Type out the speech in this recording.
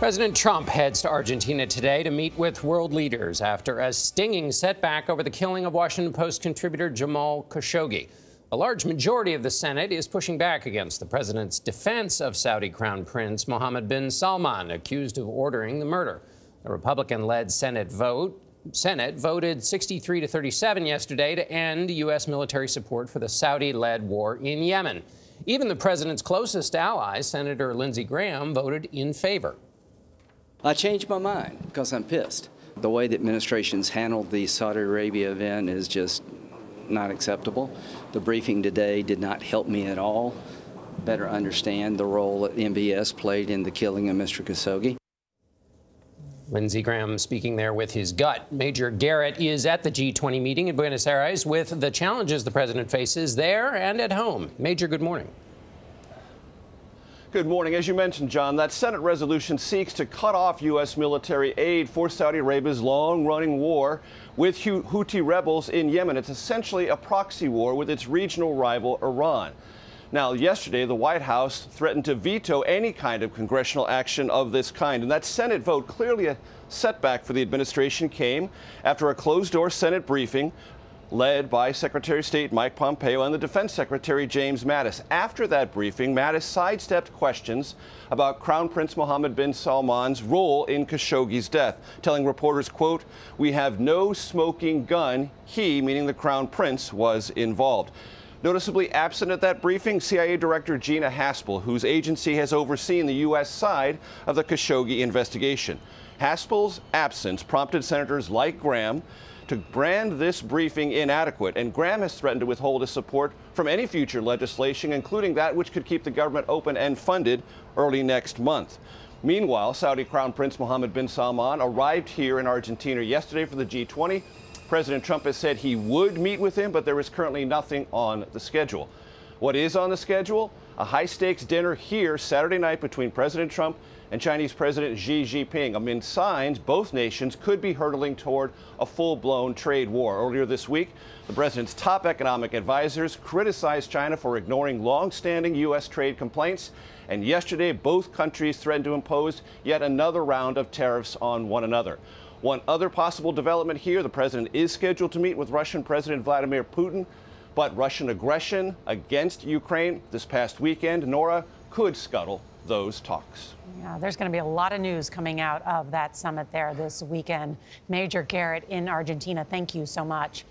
President Trump heads to Argentina today to meet with world leaders after a stinging setback over the killing of Washington Post contributor Jamal Khashoggi. A large majority of the Senate is pushing back against the president's defense of Saudi Crown Prince Mohammed bin Salman, accused of ordering the murder. The Republican-led Senate voted 63 to 37 yesterday to end U.S. military support for the Saudi-led war in Yemen. Even the president's closest ally, Senator Lindsey Graham, voted in favor. I changed my mind because I'm pissed. The way the administration's handled the Saudi Arabia event is just not acceptable. The briefing today did not help me at all better understand the role that MBS played in the killing of Mr. Khashoggi. Lindsey Graham speaking there with his gut. Major Garrett is at the G20 meeting in Buenos Aires with the challenges the president faces there and at home. Major, good morning. Good morning. As you mentioned, John, that Senate resolution seeks to cut off U.S. military aid for Saudi Arabia's long-running war with Houthi rebels in Yemen. It's essentially a proxy war with its regional rival, Iran. Now, yesterday, the White House threatened to veto any kind of congressional action of this kind. And that Senate vote, clearly a setback for the administration, came after a closed-door Senate briefing led by Secretary of State Mike Pompeo and the Defense Secretary James Mattis. After that briefing, Mattis sidestepped questions about Crown Prince Mohammed bin Salman's role in Khashoggi's death, telling reporters, quote, "We have no smoking gun. He," meaning the Crown Prince, was involved. Noticeably absent at that briefing, CIA Director Gina Haspel, whose agency has overseen the U.S. side of the Khashoggi investigation. Haspel's absence prompted senators like Graham to brand this briefing inadequate, and Graham has threatened to withhold his support from any future legislation, including that which could keep the government open and funded early next month. Meanwhile, Saudi Crown Prince Mohammed bin Salman arrived here in Argentina yesterday for the G20. President Trump has said he would meet with him, but there is currently nothing on the schedule. What is on the schedule? A high-stakes dinner here Saturday night between President Trump and Chinese President Xi Jinping, amid signs both nations could be hurtling toward a full-blown trade war. Earlier this week, the president's top economic advisors criticized China for ignoring long-standing U.S. trade complaints. And yesterday, both countries threatened to impose yet another round of tariffs on one another. One other possible development here, the president is scheduled to meet with Russian President Vladimir Putin, but Russian aggression against Ukraine this past weekend, Norah, could scuttle those talks. Yeah, there's going to be a lot of news coming out of that summit there this weekend. Major Garrett in Argentina, thank you so much.